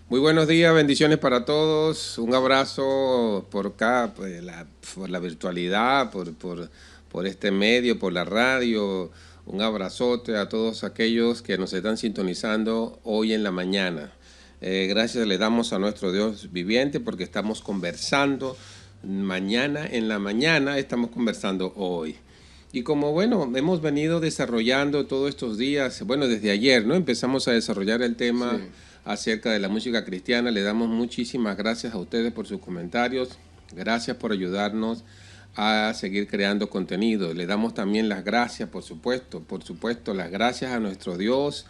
Muy buenos días, bendiciones para todos. Un abrazo por acá, por la virtualidad, por este medio, por la radio. Un abrazote a todos aquellos que nos están sintonizando hoy en la mañana. Gracias le damos a nuestro Dios viviente porque estamos conversando mañana en la mañana, estamos conversando hoy. Y como bueno, hemos venido desarrollando todos estos días, bueno, desde ayer, ¿no? Empezamos a desarrollar el tema acerca de la música cristiana. Le damos muchísimas gracias a ustedes por sus comentarios. Gracias por ayudarnos a seguir creando contenido. Le damos también las gracias, por supuesto, las gracias a nuestro Dios,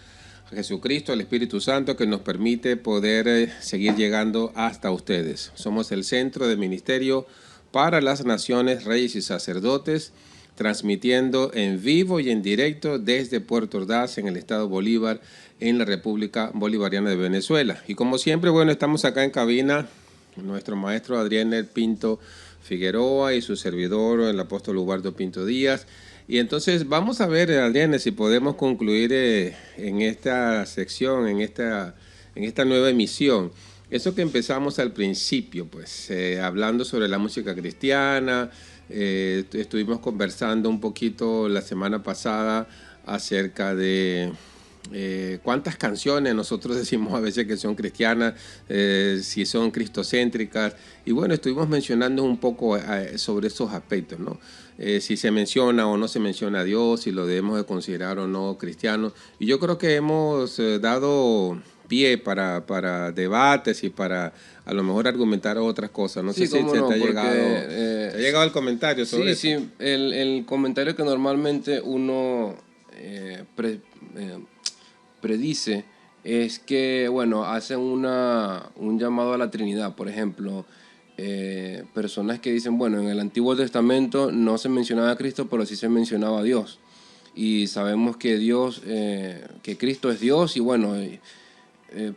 a Jesucristo, al Espíritu Santo, que nos permite poder seguir llegando hasta ustedes. Somos el Centro de Ministerio para las Naciones, Reyes y Sacerdotes, transmitiendo en vivo y en directo desde Puerto Ordaz, en el estado Bolívar, en la República Bolivariana de Venezuela. Y como siempre, bueno, estamos acá en cabina, nuestro maestro Adrián Pinto Figueroa y su servidor, el apóstol Ubaldo Pinto Díaz. Y entonces vamos a ver, Adrián, si podemos concluir en esta sección, en esta nueva emisión. Eso que empezamos al principio, pues, hablando sobre la música cristiana. Estuvimos conversando un poquito la semana pasada acerca de cuántas canciones nosotros decimos a veces que son cristianas, si son cristocéntricas, y bueno, estuvimos mencionando un poco sobre esos aspectos, ¿no? Si se menciona o no se menciona a Dios, si lo debemos de considerar o no cristiano, y yo creo que hemos dado pie para debates y para a lo mejor argumentar otras cosas. No sé si te ha llegado el comentario sobre eso. Sí, el comentario que normalmente uno predice es que, bueno, hacen un llamado a la Trinidad. Por ejemplo, personas que dicen, bueno, en el Antiguo Testamento no se mencionaba a Cristo, pero sí se mencionaba a Dios. Y sabemos que que Cristo es Dios, y bueno,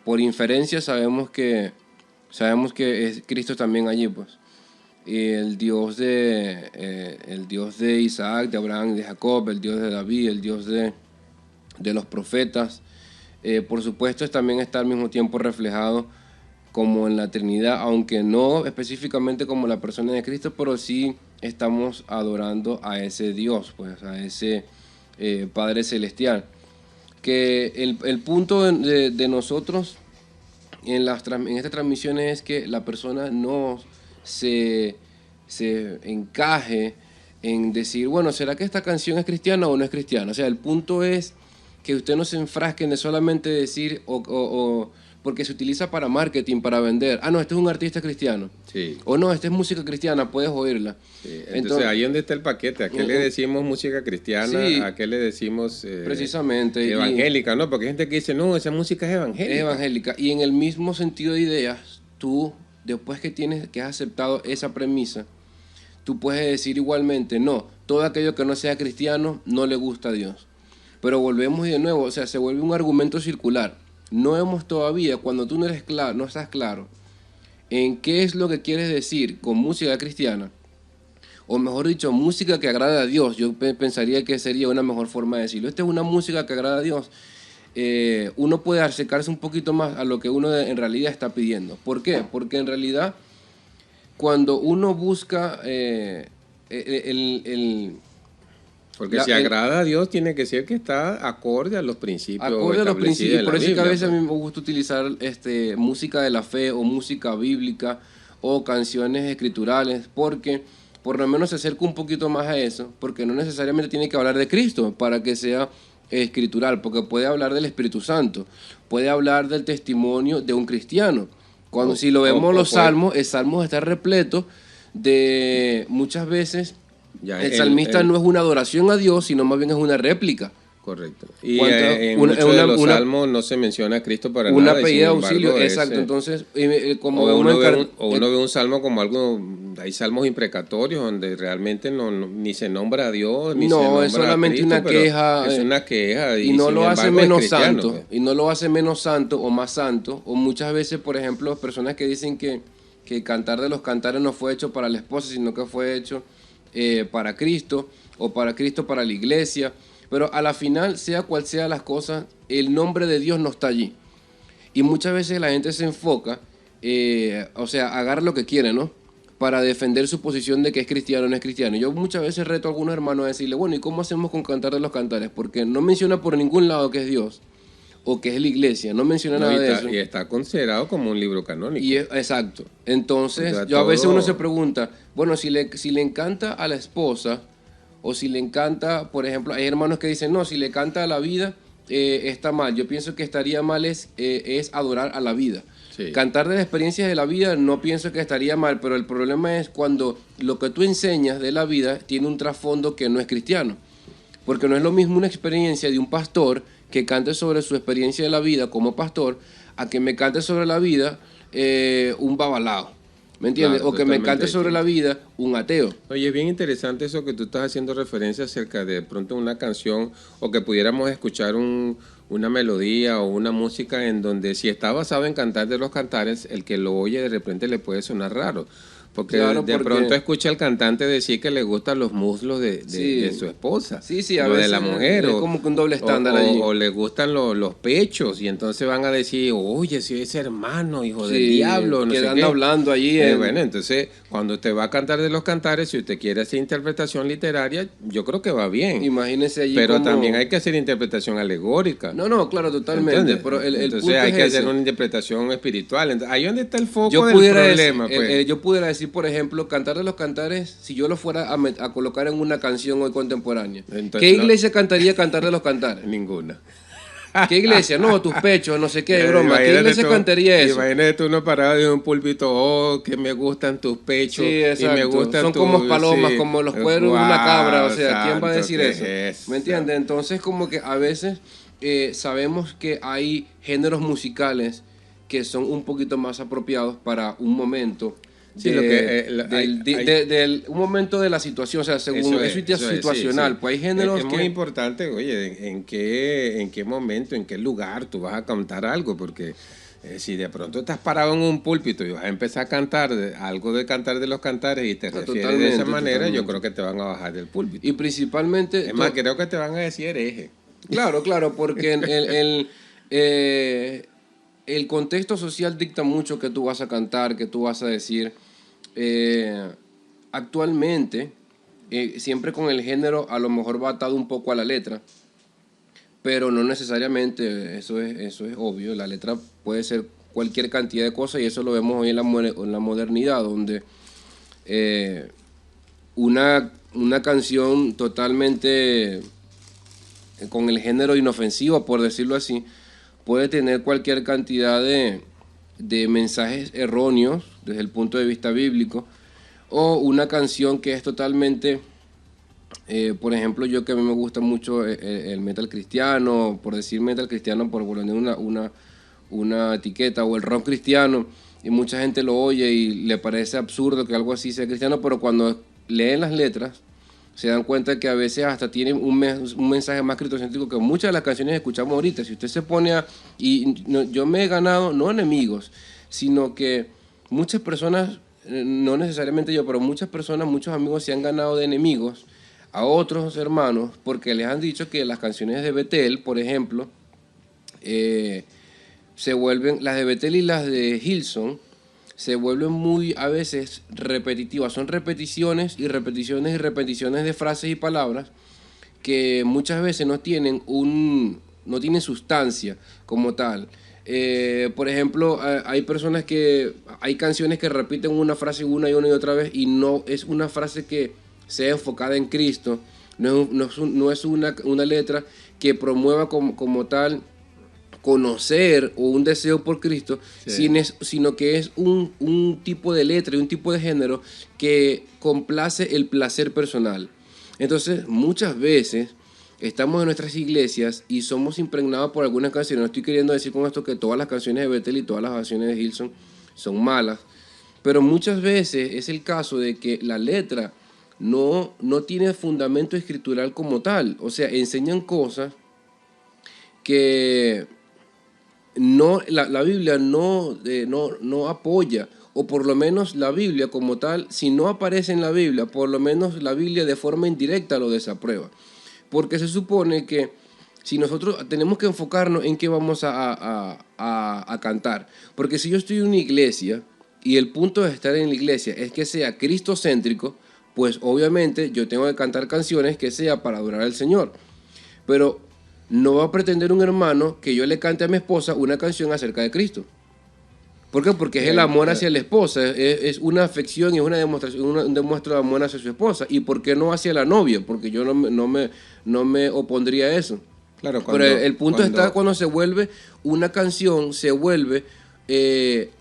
por inferencia sabemos que es Cristo también allí, pues. Y el Dios de Isaac, de Abraham y de Jacob, el Dios de David, el Dios de los profetas, por supuesto también está al mismo tiempo reflejado como en la Trinidad, aunque no específicamente como la persona de Cristo, pero sí estamos adorando a ese Dios, pues, a ese Padre Celestial. Que el punto de nosotros en estas transmisiones es que la persona no se encaje en decir, bueno, ¿será que esta canción es cristiana o no es cristiana? O sea, el punto es que usted no se enfrasque en solamente decir porque se utiliza para marketing, para vender. Ah, no, este es un artista cristiano. Sí. O no, esta es música cristiana, puedes oírla. Sí. Entonces, ahí donde está el paquete. ¿A qué le decimos música cristiana? Sí, ¿a qué le decimos precisamente evangélica? ¿No? Porque hay gente que dice, no, esa música es evangélica. Es evangélica. Y en el mismo sentido de ideas, tú, después que has aceptado esa premisa, tú puedes decir igualmente, no, todo aquello que no sea cristiano no le gusta a Dios. Pero volvemos y de nuevo, o sea, se vuelve un argumento circular. No hemos todavía, cuando tú no estás claro en qué es lo que quieres decir con música cristiana, o mejor dicho, música que agrada a Dios. Yo pensaría que sería una mejor forma de decirlo. Esta es una música que agrada a Dios. Uno puede acercarse un poquito más a lo que uno en realidad está pidiendo. ¿Por qué? Porque en realidad, cuando uno busca porque si agrada a Dios, tiene que ser que está acorde a los principios. Acorde a los principios. Por eso es que a veces a mí me gusta utilizar música de la fe o música bíblica o canciones escriturales, porque por lo menos se acerca un poquito más a eso, porque no necesariamente tiene que hablar de Cristo para que sea escritural, porque puede hablar del Espíritu Santo, puede hablar del testimonio de un cristiano. Cuando si lo vemos los salmos, el salmo está repleto de muchas veces. Ya, el salmista no es una adoración a Dios, sino más bien es una réplica. Correcto. Y en muchos de los salmos no se menciona a Cristo para una nada. Una pedida de auxilio, exacto. Entonces, como uno ve un salmo como algo, hay salmos imprecatorios donde realmente ni se nombra a Dios, ni se nombra es solamente a Cristo, una queja. Es una queja. Y no lo hace menos santo. Pues. Y no lo hace menos santo o más santo. O muchas veces, por ejemplo, personas que dicen que el cantar de los cantares no fue hecho para la esposa, sino que fue hecho para Cristo, o para Cristo para la iglesia, pero a la final, sea cual sea las cosas, el nombre de Dios no está allí. Y muchas veces la gente se enfoca, o sea, agarra lo que quiere, ¿no? Para defender su posición de que es cristiano o no es cristiano. Yo muchas veces reto a algunos hermanos a decirle, bueno, ¿y cómo hacemos con Cantar de los Cantares? Porque no menciona por ningún lado que es Dios o que es la iglesia, no menciona No, nada de eso. y está considerado como un libro canónico. Exacto. Entonces, O sea, a veces uno se todo- pregunta, bueno, si le encanta a la esposa o si le encanta, por ejemplo, hay hermanos que dicen, no, si le canta a la vida, está mal. Yo pienso que estaría mal es adorar a la vida. Sí. Cantar de las experiencias de la vida no pienso que estaría mal, pero el problema es cuando lo que tú enseñas de la vida tiene un trasfondo que no es cristiano. Porque no es lo mismo una experiencia de un pastor que cante sobre su experiencia de la vida como pastor a que me cante sobre la vida un babalao. ¿Me entiendes? Claro, O que me cante totalmente sobre la distinto. vida un ateo. Oye, es bien interesante eso que tú estás haciendo referencia acerca de pronto una canción o que pudiéramos escuchar una melodía o una música en donde si está basado en Cantar de los Cantares, el que lo oye de repente le puede sonar raro. Porque Claro, de porque pronto escucha al cantante decir que le gustan los muslos sí, de su esposa, sí, a no de veces la mujer, es como que un doble estándar allí. o le gustan los pechos, y entonces van a decir, oye, si es hermano, hijo del Sí, diablo, no sé quedando qué. hablando allí Bueno, entonces, cuando usted va a cantar de los cantares, si usted quiere hacer interpretación literaria, yo creo que va bien. imagínese allí Pero como... también hay que hacer interpretación alegórica. No, claro, totalmente. ¿Entiendes? Pero el Entonces punto hay es que hacer ese. una interpretación espiritual. Entonces, ahí donde está el foco Yo del pudiera, problema, pues. yo pudiera decir, por ejemplo, Cantar de los Cantares, si yo lo fuera a colocar en una canción hoy contemporánea. Entonces, ¿Qué no, iglesia cantaría Cantar de los Cantares? ninguna. ¿Qué iglesia? No, tus pechos, no sé qué, broma. ¿Qué Imagínate iglesia tú, cantaría eso? imagínate tú uno parado de un púlpito, oh, que me gustan tus pechos Sí, y me exacto. gustan Son tus... como palomas, Sí, como los cuernos de una cabra. O guau, sea, ¿quién va a santo, decir ¿qué eso? es ¿Me eso? entiendes? Entonces, como que a veces sabemos que hay géneros musicales que son un poquito más apropiados para un momento. Sí, lo que Un momento de la situación, o sea, según es situacional, sí. pues hay géneros Es muy que importante, oye, en qué momento, en qué lugar tú vas a cantar algo, porque si de pronto estás parado en un púlpito y vas a empezar a cantar algo de Cantar de los Cantares y te refieres de esa manera, yo creo que te van a bajar del púlpito. y principalmente Es más, creo que te van a decir hereje. claro, porque el contexto social dicta mucho que tú vas a cantar, que tú vas a decir. Actualmente, siempre con el género a lo mejor va atado un poco a la letra, pero no necesariamente, eso es obvio. La letra puede ser cualquier cantidad de cosas y eso lo vemos hoy en la modernidad, donde una canción totalmente con el género inofensivo, por decirlo así, puede tener cualquier cantidad de mensajes erróneos desde el punto de vista bíblico, o una canción que es totalmente, por ejemplo, yo que a mí me gusta mucho el metal cristiano, por decir metal cristiano, por poner una etiqueta, o el rock cristiano, y mucha gente lo oye y le parece absurdo que algo así sea cristiano, pero cuando leen las letras, se dan cuenta que a veces hasta tienen un mensaje más cristocéntrico que muchas de las canciones que escuchamos ahorita. Si usted se pone a... yo me he ganado, no enemigos, sino que muchas personas, no necesariamente yo, pero muchas personas, muchos amigos se han ganado de enemigos a otros hermanos porque les han dicho que las canciones de Betel, por ejemplo, se vuelven, las de Betel y las de Hillsong, se vuelven muy a veces repetitivas. Son repeticiones y repeticiones y repeticiones de frases y palabras que muchas veces no tienen sustancia como tal. Por ejemplo, hay personas hay canciones que repiten una frase una y otra vez y no es una frase que sea enfocada en Cristo, no es una letra que promueva como tal conocer o un deseo por Cristo, sí, sino que es un tipo de letra y un tipo de género que complace el placer personal. Entonces, muchas veces estamos en nuestras iglesias y somos impregnados por algunas canciones. No estoy queriendo decir con esto que todas las canciones de Bethel y todas las canciones de Hillsong son malas, pero muchas veces es el caso de que la letra no tiene fundamento escritural como tal. O sea, enseñan cosas que la Biblia no apoya, o por lo menos la Biblia como tal, si no aparece en la Biblia, por lo menos la Biblia de forma indirecta lo desaprueba. Porque se supone que Si nosotros tenemos que enfocarnos en qué vamos a cantar. Porque si yo estoy en una iglesia y el punto de estar en la iglesia es que sea cristocéntrico, pues obviamente yo tengo que cantar canciones que sea para adorar al Señor. Pero no va a pretender un hermano que yo le cante a mi esposa una canción acerca de Cristo. ¿Por qué? Porque es el amor hacia la esposa, es una afección y es una demostración, un demuestro de amor hacia su esposa. ¿Y por qué no hacia la novia? Porque yo no me opondría a eso. Claro, pero el punto está cuando se vuelve una canción, se vuelve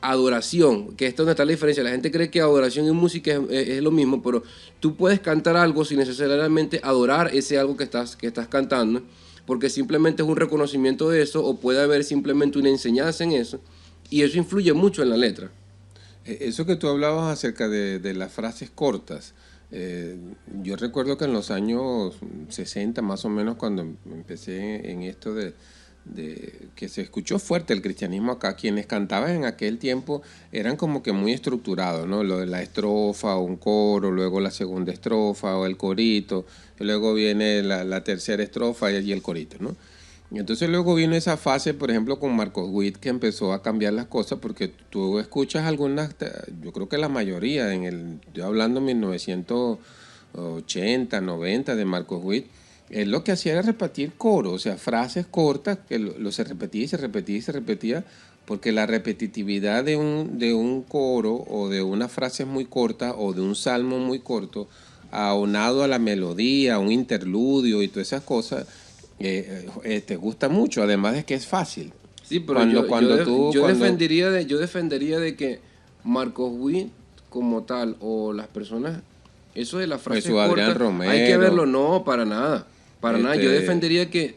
adoración, que es donde está la diferencia. La gente cree que adoración y música es lo mismo, pero tú puedes cantar algo sin necesariamente adorar ese algo que estás cantando, porque simplemente es un reconocimiento de eso, o puede haber simplemente una enseñanza en eso, y eso influye mucho en la letra. Eso que tú hablabas acerca de las frases cortas, yo recuerdo que en los años 60 más o menos, cuando empecé en esto de que se escuchó fuerte el cristianismo acá, quienes cantaban en aquel tiempo eran como que muy estructurados, ¿no? Lo de la estrofa o un coro, luego la segunda estrofa o el corito, y luego viene la tercera estrofa y el corito, ¿no? Y entonces luego vino esa fase, por ejemplo, con Marcos Witt, que empezó a cambiar las cosas, porque tú escuchas algunas, yo creo que la mayoría, yo hablando en 1980, 90 de Marcos Witt, él lo que hacía era repetir coro, o sea, frases cortas, que se repetía y se repetía y se repetía, porque la repetitividad de un coro o de una frase muy corta o de un salmo muy corto, aunado a la melodía, a un interludio y todas esas cosas, te gusta mucho, además de que es fácil. Sí, pero yo defendería de que Marcos Witt como tal, o las personas, eso de la frase corta, hay que verlo, no, para nada. Yo defendería que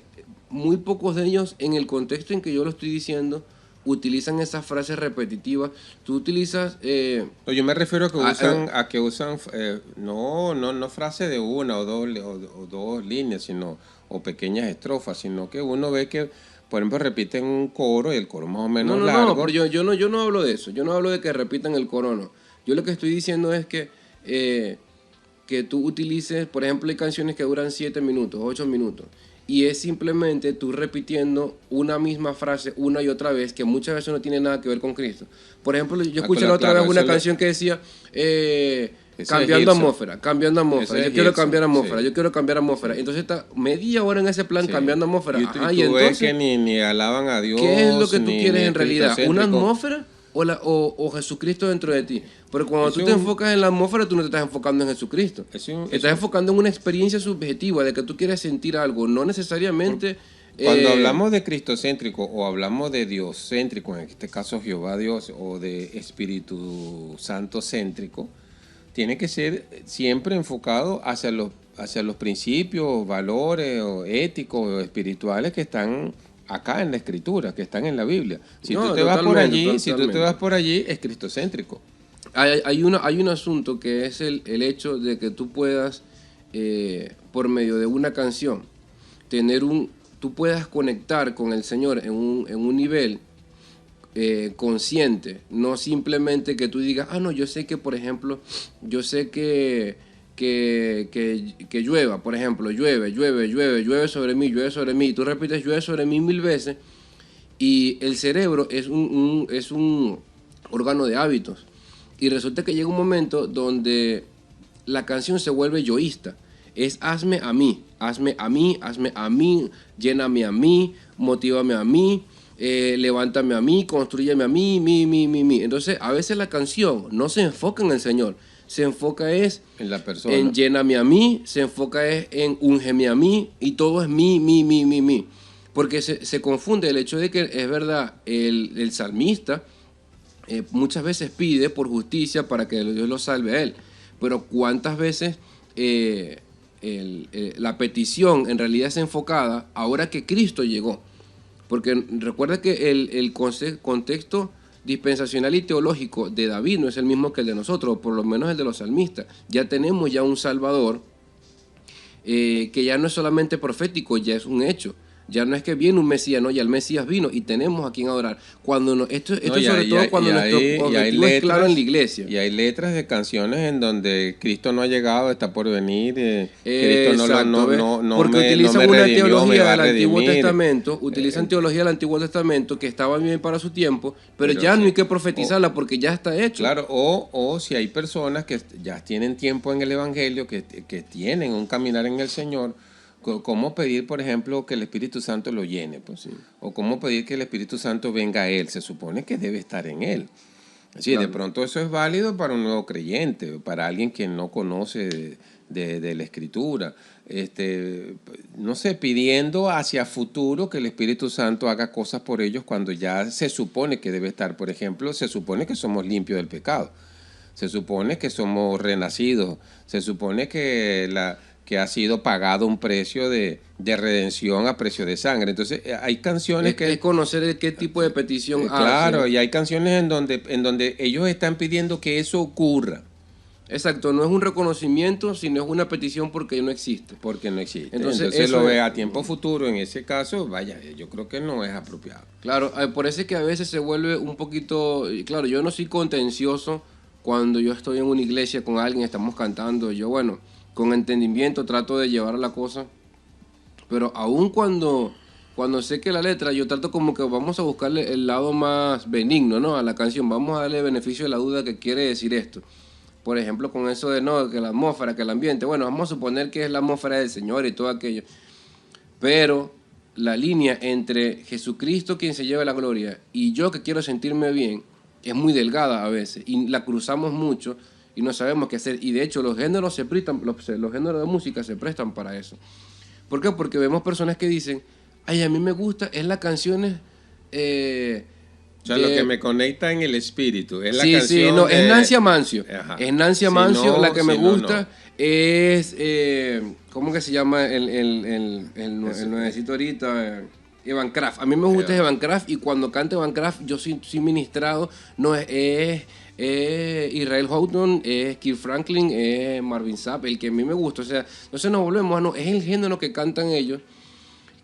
muy pocos de ellos, en el contexto en que yo lo estoy diciendo, utilizan esas frases repetitivas. Tú utilizas... yo me refiero a que usan no frases de una o dos líneas, sino o pequeñas estrofas, sino que uno ve que, por ejemplo, repiten un coro y el coro más o menos largo. No, pero yo no hablo de eso. Yo no hablo de que repitan el coro, no. Yo lo que estoy diciendo es que tú utilices, por ejemplo, hay canciones que duran 7 minutos, 8 minutos, y es simplemente tú repitiendo una misma frase una y otra vez, que muchas veces no tiene nada que ver con Cristo. Por ejemplo, yo escuché la otra vez una canción que decía, cambiando atmósfera. Yo quiero cambiar atmósfera. Entonces está media hora en ese plan cambiando atmósfera. Y tú ves que ni alaban a Dios. ¿Qué es lo que tú quieres en realidad? ¿Una atmósfera o Jesucristo dentro de ti? Pero cuando tú te enfocas en la atmósfera, tú no te estás enfocando en Jesucristo. Estás enfocando en una experiencia subjetiva de que tú quieres sentir algo, no necesariamente... Cuando hablamos de cristocéntrico o hablamos de dioscéntrico, en este caso Jehová Dios, o de Espíritu Santo céntrico, tiene que ser siempre enfocado hacia los principios, valores o éticos o espirituales que están acá en la Escritura, que están en la Biblia. Si tú te vas por allí, es cristocéntrico. Hay un asunto que es el hecho de que tú puedas, por medio de una canción, tú puedas conectar con el Señor en un nivel consciente, no simplemente que tú digas, no, yo sé que, por ejemplo, que llueva, por ejemplo, llueve sobre mí, y tú repites llueve sobre mí 1000 veces, y el cerebro es un órgano de hábitos, y resulta que llega un momento donde la canción se vuelve yoísta, es hazme a mí, lléname a mí, motívame a mí, levántame a mí, construyeme a mí, mi. Entonces, a veces la canción no se enfoca en el Señor, se enfoca en la persona, en lléname a mí, se enfoca en úngeme a mí, y todo es mi. Porque se confunde el hecho de que es verdad, el salmista muchas veces pide por justicia para que Dios lo salve a él, pero ¿cuántas veces la petición en realidad es enfocada ahora que Cristo llegó? Porque recuerda que el contexto dispensacional y teológico de David no es el mismo que el de nosotros, o por lo menos el de los salmistas. Ya tenemos un Salvador que ya no es solamente profético, ya es un hecho. Ya no es que viene un Mesías, no, ya el Mesías vino y tenemos a quien adorar. Cuando esto No, sobre todo cuando nuestro objetivo es claro en la iglesia. Y hay letras de canciones en donde Cristo no ha llegado, está por venir, Cristo porque no utilizan me una redimió, me teología va a del Antiguo redimir. Testamento, utilizan teología del Antiguo Testamento que estaba bien para su tiempo, pero ya sí. no hay que profetizarla porque ya está hecho. Claro, o si hay personas que ya tienen tiempo en el Evangelio, que tienen un caminar en el Señor, ¿cómo pedir, por ejemplo, que el Espíritu Santo lo llene? Pues? Sí. O cómo pedir que el Espíritu Santo venga a él. Se supone que debe estar en él. Sí, claro. De pronto eso es válido para un nuevo creyente, para alguien que no conoce de la Escritura. No sé, pidiendo hacia futuro que el Espíritu Santo haga cosas por ellos cuando ya se supone que debe estar. Por ejemplo, se supone que somos limpios del pecado. Se supone que somos renacidos. Se supone que ha sido pagado un precio de redención a precio de sangre. Entonces, hay canciones es conocer qué tipo de petición hace. Claro, y hay canciones en donde ellos están pidiendo que eso ocurra. Exacto, no es un reconocimiento, sino es una petición porque no existe. Porque no existe. Entonces lo ve a tiempo futuro, en ese caso, vaya, yo creo que no es apropiado. Claro, por eso es que a veces se vuelve un poquito... Claro, yo no soy contencioso cuando yo estoy en una iglesia con alguien, estamos cantando, yo, bueno, con entendimiento trato de llevar la cosa, pero aún cuando sé que la letra, yo trato como que vamos a buscarle el lado más benigno, ¿no? A la canción, vamos a darle beneficio de la duda que quiere decir esto. Por ejemplo, con eso de no, que la atmósfera, que el ambiente, bueno, vamos a suponer que es la atmósfera del Señor y todo aquello. Pero la línea entre Jesucristo, quien se lleva la gloria, y yo que quiero sentirme bien, es muy delgada a veces. Y la cruzamos mucho y no sabemos qué hacer. Y de hecho, los géneros se prestan, los géneros de música se prestan para eso. ¿Por qué? Porque vemos personas que dicen, ay, a mí me gusta, es las canciones... o sea, lo que me conecta en el espíritu es la canción. Sí, no, es Nancy Amancio. Ajá. Es Nancy Amancio, la que me gusta. Es, ¿cómo que se llama el nuevecito ahorita? Evan Kraft. A mí me gusta Evan Kraft y cuando canta Evan Kraft yo soy ministrado. No es Israel Houghton, es Kirk Franklin, es Marvin Sapp, el que a mí me gusta. O sea, entonces nos volvemos a no, es el género que cantan ellos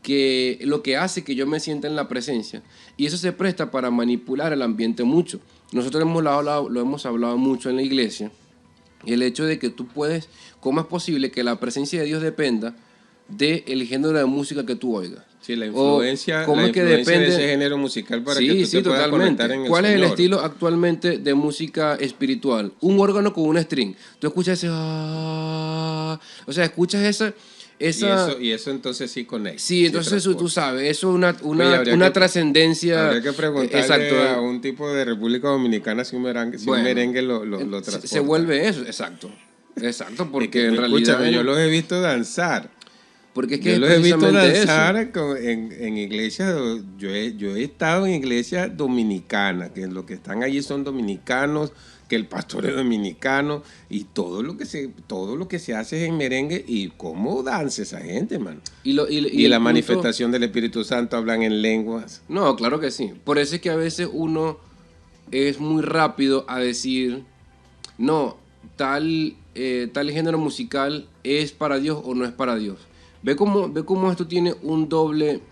que lo que hace que yo me sienta en la presencia. Y eso se presta para manipular el ambiente mucho. Nosotros lo hemos hablado mucho en la iglesia. El hecho de que tú puedes, ¿cómo es posible que la presencia de Dios dependa del género de música que tú oigas? Sí, la influencia, depende de ese género musical para que tú te puedas conectar en el ¿Cuál Señor? Es el estilo actualmente de música espiritual? Un órgano con una string. Tú escuchas ese... o sea, escuchas esa... Y eso entonces sí conecta. Sí, entonces tú sabes, eso es una trascendencia. Habría que preguntarle a un tipo de República Dominicana si un merengue lo transporta. Se vuelve eso, exacto, porque en realidad... Escúchame, yo los he visto danzar. Porque es que yo los he visto danzar en iglesias, yo he estado en iglesias dominicanas, que lo que están allí son dominicanos, que el pastor es dominicano y todo lo que se hace es en merengue y cómo danza esa gente, man. Y la manifestación del Espíritu Santo, hablan en lenguas. No, claro que sí. Por eso es que a veces uno es muy rápido a decir, no, tal género musical es para Dios o no es para Dios. Ve cómo esto tiene un doble...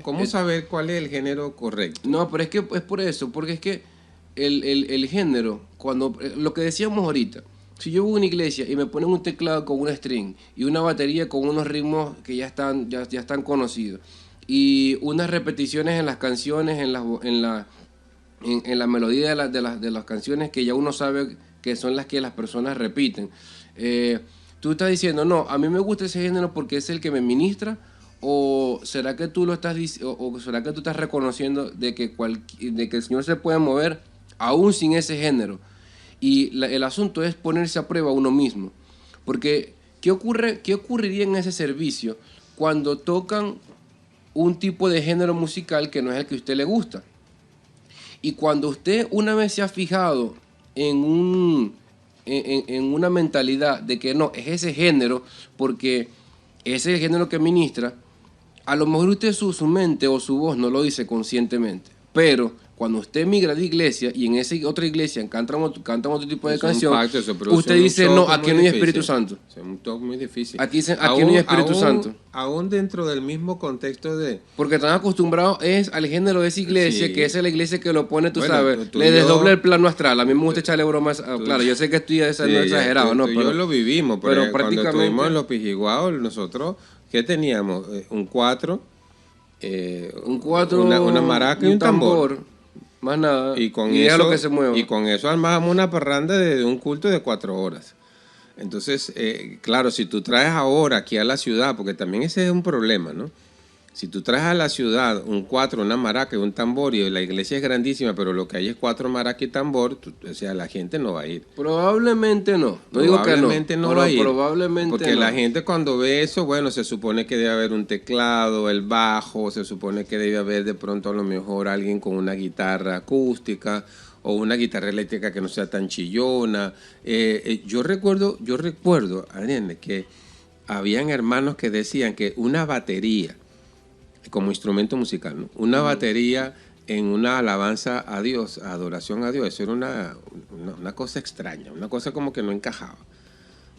¿Cómo saber cuál es el género correcto? No, pero es que es por eso, porque es que el género, cuando lo que decíamos ahorita, si yo voy a una iglesia y me ponen un teclado con una string y una batería con unos ritmos que ya están conocidos y unas repeticiones en las canciones, en la melodía de las canciones que ya uno sabe que son las que las personas repiten, tú estás diciendo, no, a mí me gusta ese género porque es el que me ministra. ¿O será que tú será que tú estás reconociendo de que el Señor se puede mover aún sin ese género? Y el asunto es ponerse a prueba uno mismo. Porque, ¿qué ocurriría en ese servicio cuando tocan un tipo de género musical que no es el que a usted le gusta? Y cuando usted una vez se ha fijado en una mentalidad de que no, es ese género, porque ese es el género que ministra, a lo mejor usted su mente o su voz no lo dice conscientemente, pero cuando usted migra de iglesia y en esa otra iglesia cantan otro tipo de canción, pacto, usted dice, no, aquí no hay Espíritu Santo. Es un toque muy difícil. Aquí dicen, aquí no hay Espíritu Santo. Aún dentro del mismo contexto de... Porque están acostumbrados al género de esa iglesia, Sí. que esa es la iglesia que lo pone, tú Bueno, sabes, tú le y yo- desdobla el plano astral. A mí me gusta echarle bromas. Claro, yo sé que estoy no exagerado, ¿no? Tú y yo lo vivimos, pero cuando prácticamente... estuvimos en los Pijiguaos, nosotros, ¿qué teníamos? Un 4, un 4, una maraca y un tambor. Más nada. Y con deja eso, lo que se mueva. y con eso armábamos una parranda de un culto de 4 horas. Entonces, claro, si tú traes ahora aquí a la ciudad, porque también ese es un problema, ¿no? Si tú traes a la ciudad un 4, una maraca y un tambor, y la iglesia es grandísima, pero lo que hay es 4 maracas y tambor, o sea, la gente no va a ir. Probablemente no. No digo que no. Probablemente no va a ir. Probablemente porque no. la gente cuando ve eso, bueno, se supone que debe haber un teclado, el bajo, se supone que debe haber de pronto a lo mejor alguien con una guitarra acústica o una guitarra eléctrica que no sea tan chillona. Yo recuerdo, Ariane, que habían hermanos que decían que una batería como instrumento musical, ¿no? Una batería en una alabanza a Dios, adoración a Dios, eso era una cosa extraña, una cosa como que no encajaba.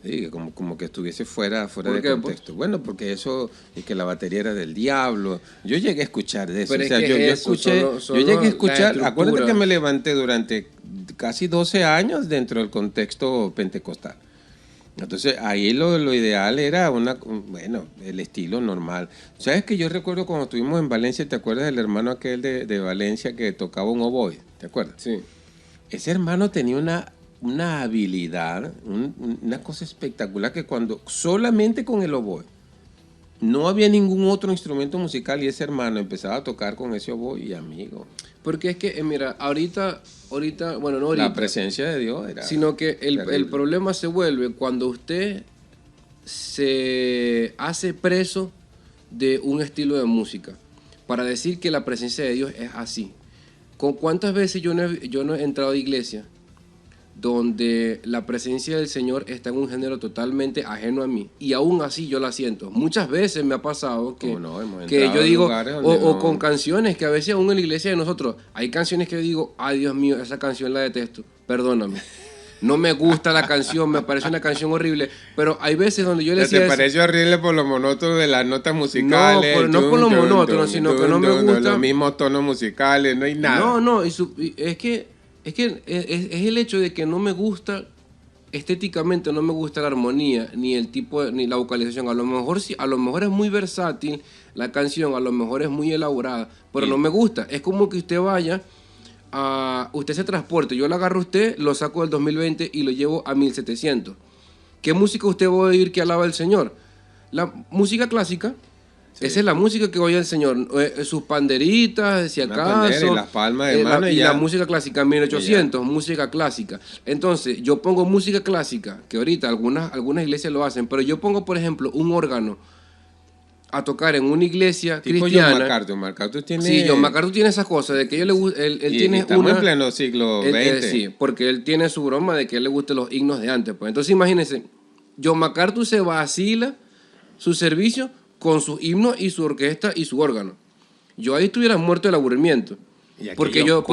Sí, como que estuviese fuera de contexto. Bueno, porque eso, y que la batería era del diablo. Yo llegué a escuchar de eso. Pero o sea, es que yo escuché, yo llegué a escuchar, acuérdate que me levanté durante casi 12 años dentro del contexto pentecostal. Entonces ahí lo ideal era bueno, el estilo normal. ¿Sabes que yo recuerdo cuando estuvimos en Valencia, te acuerdas del hermano aquel de Valencia que tocaba un oboe? ¿Te acuerdas? Sí. Ese hermano tenía una habilidad, una cosa espectacular que solamente con el oboe, no había ningún otro instrumento musical y ese hermano empezaba a tocar con ese oboe y amigo. Porque es que, mira, ahorita, bueno, no ahorita. La presencia de Dios era... Sino que el problema se vuelve cuando usted se hace preso de un estilo de música para decir que la presencia de Dios es así. ¿Con cuántas veces yo no he entrado a iglesia donde la presencia del Señor está en un género totalmente ajeno a mí? Y aún así yo la siento. Muchas veces me ha pasado que yo digo, o con canciones que a veces aún en la iglesia de nosotros, hay canciones que yo digo, ay Dios mío, esa canción la detesto, perdóname. No me gusta la canción, me parece una canción horrible, pero hay veces donde yo le decía... ¿Te parece horrible por lo monótono de las notas musicales? No por lo monótono, sino que no me gusta... Los mismos tonos musicales, no hay nada. No, es que es el hecho de que no me gusta estéticamente, no me gusta la armonía, ni el tipo, ni la vocalización. A lo mejor sí, a lo mejor es muy versátil la canción, a lo mejor es muy elaborada, pero no me gusta. Es como que usted vaya... usted se transporte, yo lo agarro a usted, lo saco del 2020 y lo llevo a 1700. ¿Qué música usted va a oír que alaba al Señor? La música clásica, sí. Esa es la música que oye el Señor. Sus panderitas, si acaso. Y las palmas de mano y la música clásica, 1800, música clásica. Entonces, yo pongo música clásica, que ahorita algunas iglesias lo hacen, pero yo pongo, por ejemplo, un órgano a tocar en una iglesia tipo cristiana. John MacArthur tiene... Sí, John MacArthur tiene esas cosas, de que él tiene estamos en pleno siglo XX. Sí, porque él tiene su broma de que a él le gustan los himnos de antes. Pues. Entonces imagínense, John MacArthur se vacila su servicio con sus himnos y su orquesta y su órgano. Yo ahí estuviera muerto del aburrimiento. Porque yo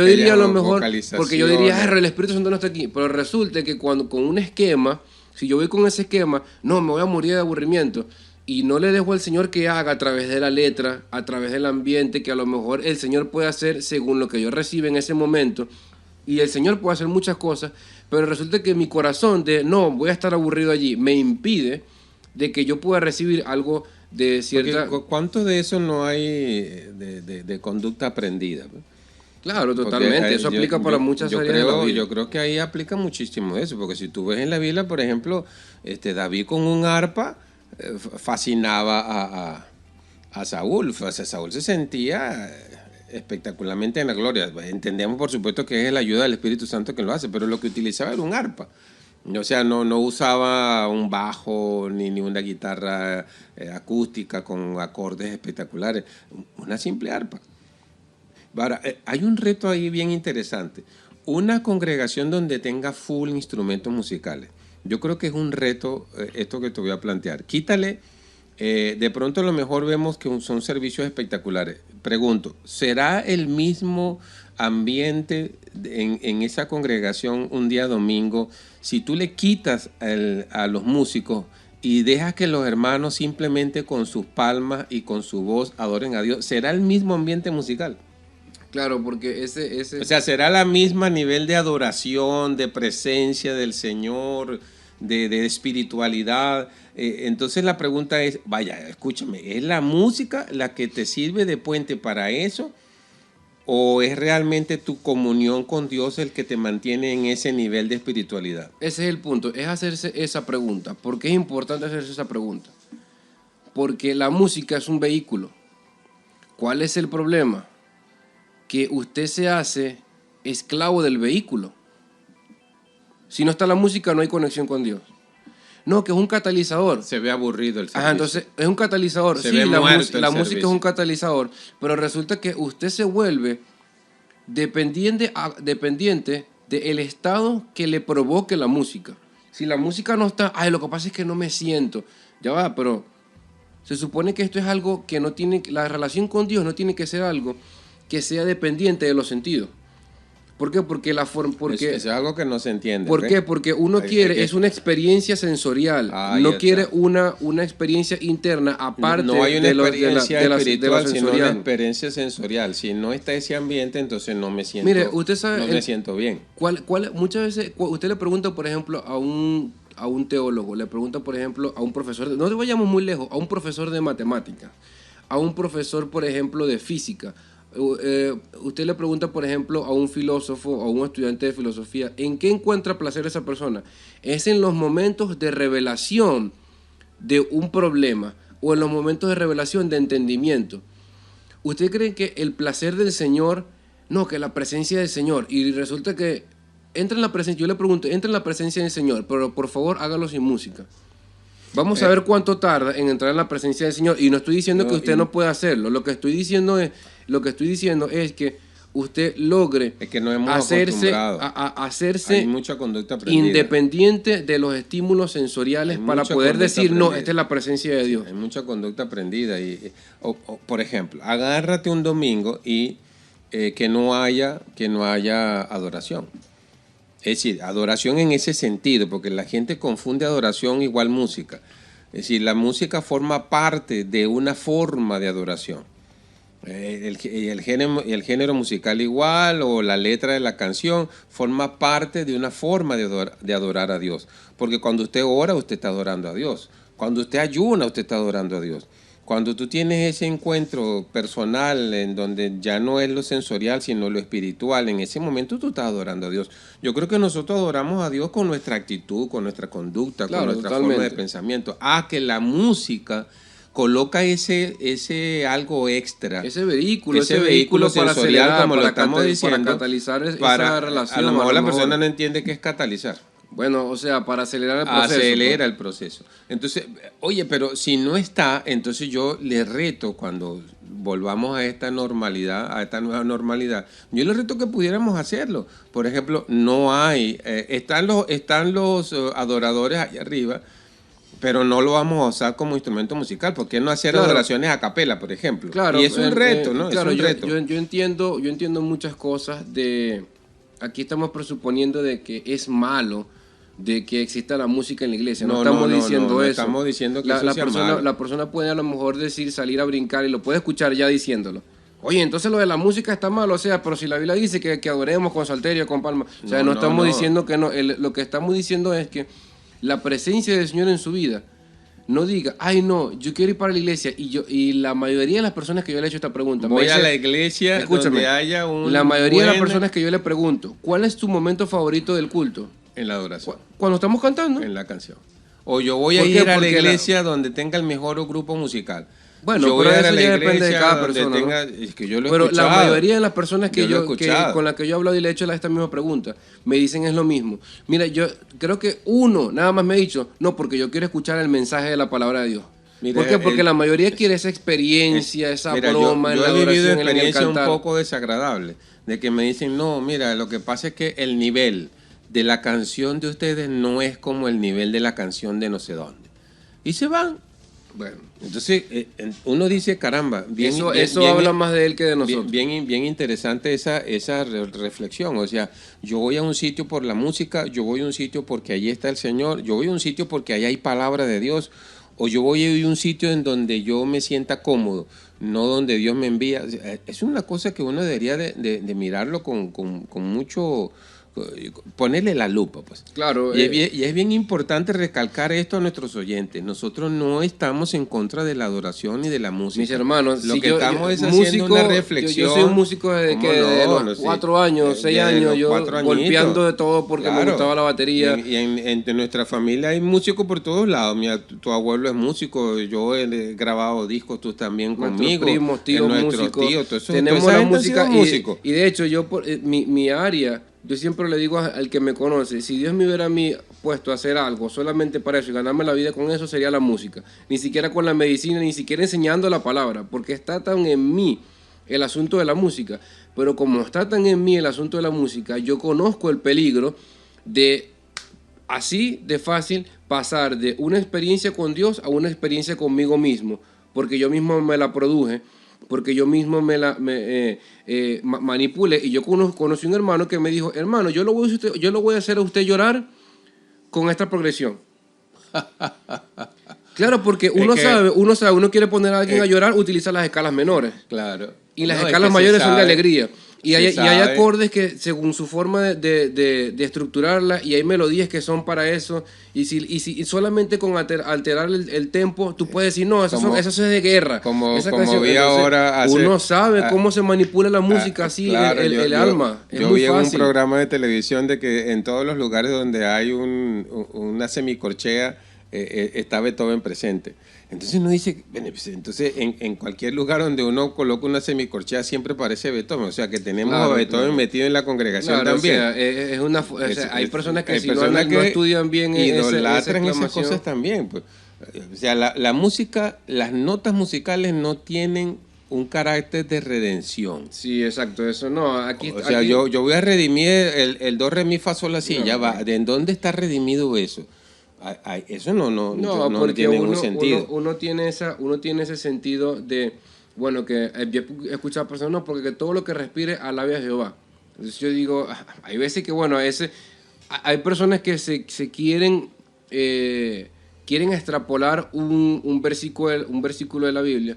diría a lo mejor, porque yo diría, el Espíritu Santo no está aquí. Pero resulta que cuando con un esquema, si yo voy con ese esquema, no, me voy a morir de aburrimiento. Y no le dejo al Señor que haga a través de la letra, a través del ambiente, que a lo mejor el Señor puede hacer según lo que yo reciba en ese momento. Y el Señor puede hacer muchas cosas, pero resulta que mi corazón de no, voy a estar aburrido allí, me impide de que yo pueda recibir algo de cierta... Porque, ¿cuánto de eso no hay de conducta aprendida? Claro, totalmente. Porque, eso aplica para muchas áreas de la vida. Yo creo que ahí aplica muchísimo eso, porque si tú ves en la Biblia, por ejemplo, David con un arpa fascinaba a Saúl. O sea, Saúl se sentía espectacularmente en la gloria. Entendemos, por supuesto, que es la ayuda del Espíritu Santo que lo hace, pero lo que utilizaba era un arpa. O sea, no usaba un bajo ni una guitarra acústica con acordes espectaculares. Una simple arpa. Ahora, hay un reto ahí bien interesante. Una congregación donde tenga full instrumentos musicales. Yo creo que es un reto esto que te voy a plantear. Quítale De pronto a lo mejor vemos que son servicios espectaculares. Pregunto, ¿será el mismo ambiente en esa congregación un día domingo si tú le quitas a los músicos y dejas que los hermanos simplemente con sus palmas y con su voz adoren a Dios? ¿Será el mismo ambiente musical? Claro, porque O sea, ¿será la misma nivel de adoración, de presencia del Señor, de espiritualidad? Entonces la pregunta es, vaya, escúchame, ¿es la música la que te sirve de puente para eso? ¿O es realmente tu comunión con Dios el que te mantiene en ese nivel de espiritualidad? Ese es el punto, es hacerse esa pregunta. ¿Por qué es importante hacerse esa pregunta? Porque la música es un vehículo. ¿Cuál es el problema? Que usted se hace esclavo del vehículo. Si no está la música, no hay conexión con Dios. No, que es un catalizador. Se ve aburrido el servicio. Ajá, entonces es un catalizador. Se ve muerto la el música servicio. es un catalizador, pero resulta que usted se vuelve dependiente del estado que le provoque la música. Si la música no está, ay, lo que pasa es que no me siento. Ya va, pero se supone que esto es algo que no tiene, la relación con Dios no tiene que ser algo que sea dependiente de los sentidos. ¿Por qué? Porque la forma, porque es algo que no se entiende. ¿por qué? Porque uno quiere, es una experiencia sensorial, no quiere una experiencia interna aparte no hay una de experiencia espiritual, sino una sensorial. experiencia sensorial. Si no está ese ambiente, entonces no me siento, Mire, usted sabe, no me siento bien. Muchas veces usted le pregunta, por ejemplo, a un teólogo, le pregunta, por ejemplo, a un profesor, no te vayamos muy lejos, a un profesor de matemáticas, a un profesor, por ejemplo, de física. Usted le pregunta, por ejemplo, a un filósofo o a un estudiante de filosofía, ¿en qué encuentra placer esa persona? Es en los momentos de revelación de un problema o en los momentos de revelación de entendimiento. ¿Usted cree que el placer del Señor, no, que la presencia del Señor, y resulta que entra en la presencia, yo le pregunto, entra en la presencia del Señor, pero por favor hágalo sin música? Vamos a ver cuánto tarda en entrar en la presencia del Señor. Y no estoy diciendo que usted no pueda hacerlo. Lo que estoy diciendo es que usted logre es que no hemos hacerse Hay mucha conducta aprendida. independiente de los estímulos sensoriales para poder decir, aprendida. No, esta es la presencia de Dios. Hay mucha conducta aprendida. Por ejemplo, agárrate un domingo y que no haya adoración. Es decir, adoración en ese sentido, porque la gente confunde adoración igual música. Es decir, la música forma parte de una forma de adoración. El género musical igual, o la letra de la canción, forma parte de una forma de adorar a Dios. Porque cuando usted ora, usted está adorando a Dios. Cuando usted ayuna, usted está adorando a Dios. Cuando tú tienes ese encuentro personal en donde ya no es lo sensorial, sino lo espiritual, en ese momento tú estás adorando a Dios. Yo creo que nosotros adoramos a Dios con nuestra actitud, con nuestra conducta, claro, con nuestra totalmente. forma de pensamiento. Que la música coloca ese algo extra. Ese vehículo sensorial, para acelerar, como lo estamos diciendo, para catalizar esa relación. A lo mejor la persona no entiende qué es catalizar. Bueno, o sea, para acelerar el proceso. Acelera el proceso. Entonces, oye, pero si no está, entonces yo le reto, cuando volvamos a esta normalidad, a esta nueva normalidad, yo le reto que pudiéramos hacerlo. Por ejemplo, no hay, están los adoradores allá arriba, pero no lo vamos a usar como instrumento musical. ¿Por qué no hacer adoraciones a capela, por ejemplo? Claro, y es un reto, ¿no? Claro, es un reto. Yo entiendo muchas cosas de... Aquí estamos presuponiendo de que es malo de que exista la música en la iglesia. No estamos diciendo eso. Estamos diciendo que eso sea malo. La persona puede a lo mejor salir a brincar y lo puede escuchar ya diciéndolo. Oye, entonces lo de la música está mal, o sea, pero si la Biblia dice que adoremos con salterio, con palmas. O sea, no estamos diciendo que no. Lo que estamos diciendo es que la presencia del Señor en su vida no diga, ay no, yo quiero ir para la iglesia. Y la mayoría de las personas que yo le he hecho esta pregunta, voy a la iglesia donde haya un la mayoría de las personas que yo le pregunto, ¿cuál es tu momento favorito del culto? En la adoración. Cuando estamos cantando. En la canción. O yo voy a ir a la iglesia donde tenga el mejor grupo musical. Bueno, yo voy pero a ir a eso la ya iglesia depende de cada donde persona. tenga, ¿no? es que yo lo he pero escuchado. La mayoría de las personas con las que yo he hablado y le he hecho esta misma pregunta, me dicen es lo mismo. Mira, yo creo que uno nada más me ha dicho, no, porque yo quiero escuchar el mensaje de la palabra de Dios. Mira, ¿por qué? Porque la mayoría quiere esa experiencia, esa broma, yo en la he vivido oración, experiencia en el un cantar. poco desagradable, de que me dicen, no, mira, lo que pasa es que el nivel de la canción de ustedes no es como el nivel de la canción de no sé dónde. Y se van. Bueno, Entonces, uno dice, caramba, eso habla más de él que de nosotros. Bien interesante esa reflexión. O sea, yo voy a un sitio por la música, yo voy a un sitio porque allí está el Señor, yo voy a un sitio porque allá hay palabra de Dios, o yo voy a un sitio en donde yo me sienta cómodo, no donde Dios me envía. O sea, es una cosa que uno debería de mirarlo con mucho... ponerle la lupa, pues. Claro. Y es bien importante recalcar esto a nuestros oyentes. Nosotros no estamos en contra de la adoración ni de la música. Mis hermanos, lo si que estamos es haciendo una reflexión. Yo soy un músico desde que de los 4 años, 6 años, yo golpeando de todo porque me gustaba la batería. Y en nuestra familia hay músicos por todos lados. Mira, tu abuelo es músico, yo he grabado discos, tú también conmigo. Primos, tíos, músicos. Tenemos la música y de hecho, mi área... Yo siempre le digo al que me conoce, si Dios me hubiera a mí puesto a hacer algo solamente para eso y ganarme la vida con eso, sería la música. Ni siquiera con la medicina, ni siquiera enseñando la palabra, porque está tan en mí el asunto de la música. Pero como está tan en mí el asunto de la música, yo conozco el peligro de, así de fácil, pasar de una experiencia con Dios a una experiencia conmigo mismo, porque yo mismo me la produje, porque yo mismo manipule. Y yo conocí un hermano que me dijo, hermano, yo lo voy a hacer a usted llorar con esta progresión. Claro, porque uno sabe, uno quiere poner a alguien a llorar, utiliza las escalas menores. Claro. Y las escalas mayores son de alegría. Y hay acordes que según su forma de estructurarla, y hay melodías que son para eso, y solamente con alterar el tempo, tú puedes decir, no, eso es de guerra. Como vi ahora uno sabe cómo se manipula la música así, claro, el alma. Es yo muy vi fácil. En un programa de televisión de que en todos los lugares donde hay una semicorchea, está Beethoven presente. Entonces uno dice, entonces en cualquier lugar donde uno coloca una semicorchea siempre parece Beethoven, o sea que tenemos a Beethoven metido en la congregación también. O sea, hay personas que no estudian bien idolatran esas cosas también. Pues. O sea, la música, las notas musicales no tienen un carácter de redención. Sí, exacto, eso no. Yo voy a redimir el do, re, mi, fa, sol, la, si, ya va. ¿De dónde está redimido eso? Eso no tiene ningún sentido. Uno tiene ese sentido de, bueno, que yo he escuchado a personas, no, porque todo lo que respire alabe a Jehová. Entonces yo digo, hay veces que, bueno, hay personas que se quieren extrapolar un versículo de la Biblia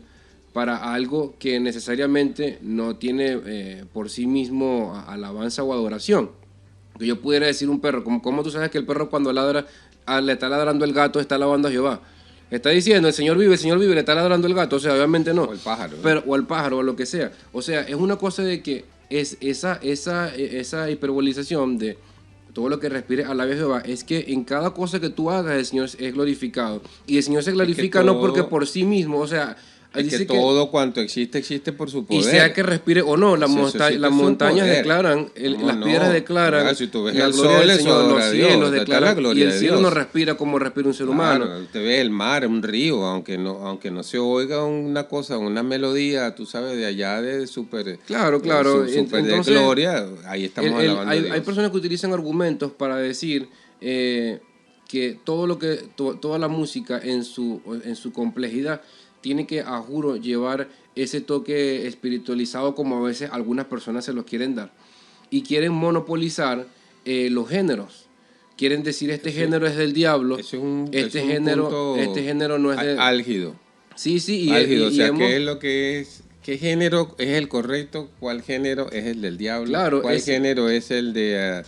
para algo que necesariamente no tiene por sí mismo alabanza o adoración. Que yo pudiera decir un perro, como tú sabes que el perro cuando ladra, le está ladrando el gato, está alabando a Jehová. Está diciendo, el Señor vive, le está ladrando el gato. O sea, obviamente no. O el pájaro. O el pájaro, o lo que sea. O sea, es una cosa de que es esa hiperbolización de todo lo que respire alabe a Jehová, es que en cada cosa que tú hagas el Señor es glorificado. Y el Señor se glorifica no porque por sí mismo, o sea... Es que todo cuanto existe por su poder. Y sea que respire o no, las montañas declaran, las piedras declaran, claro, si tú ves la el gloria sol, del Señor, los cielos declaran declaran, la gloria y el de cielo Dios. no respira como respira un ser humano. Usted ve el mar, un río, aunque no se oiga una cosa, una melodía, tú sabes, de allá de súper... Claro. Súper de gloria, ahí estamos alabando a Dios. Hay personas que utilizan argumentos para decir que toda la música en su complejidad tiene que, a juro, llevar ese toque espiritualizado como a veces algunas personas se los quieren dar. Y quieren monopolizar los géneros. Quieren decir, género es del diablo, este género no es de... Álgido. Sí. Álgido, ¿qué es lo que es? ¿Qué género es el correcto? ¿Cuál género es el del diablo? Claro, ¿Cuál género es el de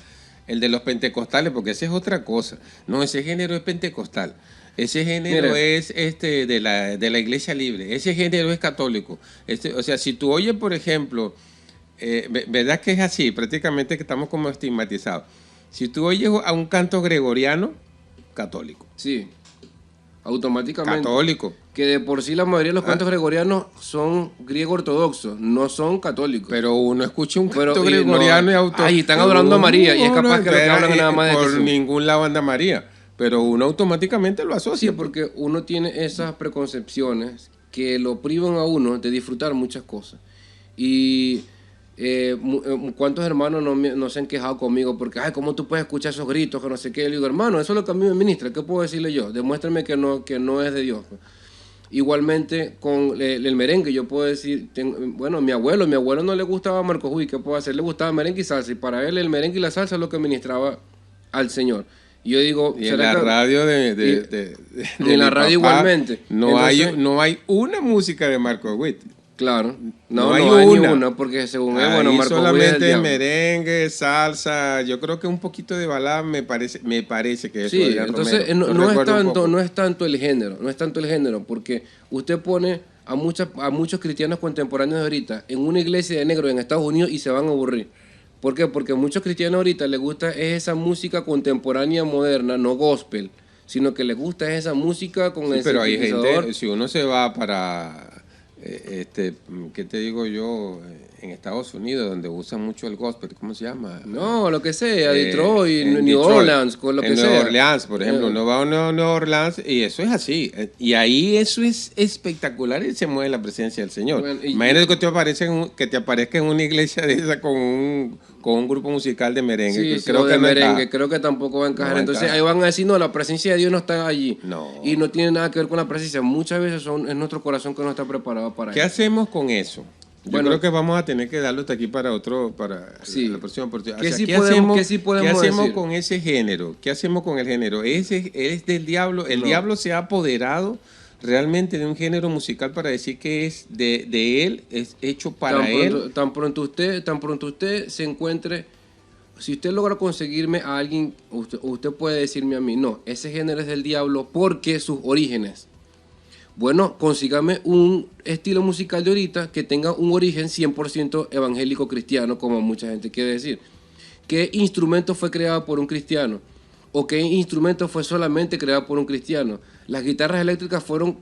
los pentecostales? Porque esa es otra cosa. No, ese género es pentecostal. Ese género es de la iglesia libre. Ese género es católico. O sea, si tú oyes, por ejemplo, ¿verdad que es así? Prácticamente que estamos como estigmatizados. Si tú oyes a un canto gregoriano, católico. Sí, automáticamente. Católico. Que de por sí la mayoría de los cantos gregorianos son griego ortodoxos, no son católicos. Pero uno escucha un canto gregoriano y auto... y están adorando a María, y es capaz que lo que hablan nada más de por ningún lado anda María. Pero uno automáticamente lo asocia. Sí, porque uno tiene esas preconcepciones que lo privan a uno de disfrutar muchas cosas. Y ¿cuántos hermanos no se han quejado conmigo? Porque, ¿cómo tú puedes escuchar esos gritos? Que no sé qué. Yo le digo, hermano, eso es lo que a mí me ministra. ¿Qué puedo decirle yo? Demuéstrame que no es de Dios. Igualmente con el merengue, yo puedo decir, bueno, mi abuelo no le gustaba Marco Huy, ¿qué puedo hacer? Le gustaba merengue y salsa, y para él el merengue y la salsa es lo que ministraba al Señor. Y yo digo, y en la radio y en la radio papá, igualmente. No, Entonces, no hay una música de Marco Witt. Claro, No hay ni una, porque según él, bueno, Ahí Marco solamente Huy merengue, salsa, yo creo que un poquito de balada me parece que eso. sí, entonces Romero. no es tanto el género, porque usted pone a muchos cristianos contemporáneos de ahorita en una iglesia de negros en Estados Unidos y se van a aburrir. ¿Por qué? Porque a muchos cristianos ahorita les gusta es esa música contemporánea moderna, no gospel, sino que les gusta es esa música con el pero hay sintetizador. gente, si uno se va para ¿qué te digo yo? En Estados Unidos, donde usan mucho el gospel, ¿cómo se llama? No, lo que sea, Detroit, en New Detroit, Orleans, con lo que en sea. Nueva Orleans, por ejemplo, uno va a Nueva Orleans y eso es así. Y ahí eso es espectacular y se mueve la presencia del Señor. Bueno, imagínate que te aparezca en una iglesia de esa con un grupo musical de merengue. Sí, creo que merengue, creo que tampoco va a encajar. Entonces ahí van a decir, no, la presencia de Dios no está allí. No. Y no tiene nada que ver con la presencia. Muchas veces es nuestro corazón que no está preparado para ¿Qué eso. hacemos con eso? Yo creo que vamos a tener que darlo hasta aquí para la próxima oportunidad. ¿Qué sí podemos ¿Qué hacemos decir? con ese género? ¿Qué hacemos con el género? ¿Es del diablo? ¿El diablo se ha apoderado realmente de un género musical para decir que es de él, es hecho para él? Tan pronto usted se encuentre, si usted logra conseguirme a alguien, usted puede decirme a mí, no, ese género es del diablo porque sus orígenes. Bueno, consígame un estilo musical de ahorita que tenga un origen 100% evangélico cristiano, como mucha gente quiere decir. ¿Qué instrumento fue creado por un cristiano? ¿O qué instrumento fue solamente creado por un cristiano? Las guitarras eléctricas fueron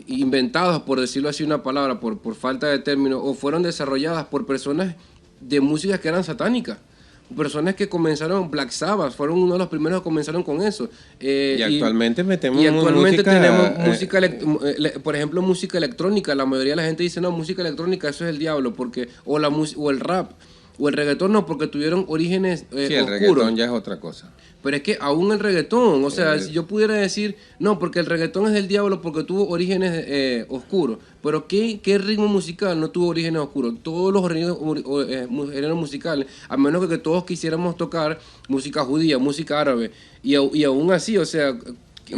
inventadas, por decirlo así una palabra, por falta de término, o fueron desarrolladas por personas de música que eran satánicas. Personas que comenzaron, Black Sabbath, fueron uno de los primeros que comenzaron con eso. Y actualmente tenemos música, por ejemplo, música electrónica. La mayoría de la gente dice, no, música electrónica, eso es el diablo, porque o el rap, o el reggaetón, no, porque tuvieron orígenes sí, el oscuros. reggaetón ya es otra cosa. Pero es que aún el reggaetón, o sea, si yo pudiera decir, no, porque el reggaetón es del diablo porque tuvo orígenes oscuros, pero ¿qué ritmo musical no tuvo orígenes oscuros? Todos los géneros musicales, a menos que todos quisiéramos tocar música judía, música árabe, y aún así, o sea, es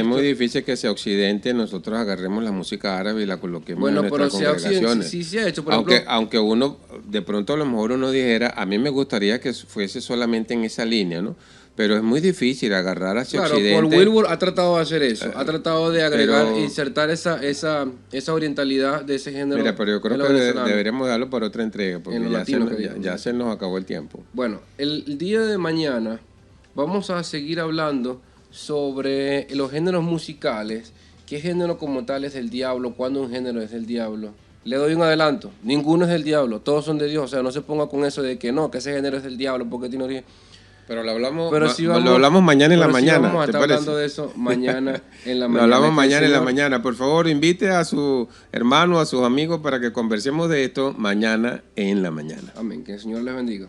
muy difícil que hacia Occidente nosotros agarremos la música árabe y la coloquemos en nuestras congregaciones. Sí se ha hecho, aunque uno, de pronto a lo mejor uno dijera, a mí me gustaría que fuese solamente en esa línea, ¿no? Pero es muy difícil agarrar hacia Occidente. Claro, Paul Wilbur ha tratado de hacer eso, ha tratado de agregar, insertar esa orientalidad de ese género. Mira, pero yo creo que deberíamos darlo para otra entrega, porque ya se nos acabó el tiempo. Bueno, el día de mañana vamos a seguir hablando sobre los géneros musicales, qué género como tal es del diablo, cuándo un género es del diablo. Le doy un adelanto, ninguno es del diablo, todos son de Dios, o sea, no se ponga con eso de que no, que ese género es del diablo porque tiene origen. Pero lo hablamos mañana en la mañana. Vamos a estar hablando de eso mañana en la mañana. Lo hablamos mañana en la mañana. Por favor, invite a su hermano, a sus amigos para que conversemos de esto mañana en la mañana. Amén, que el Señor les bendiga.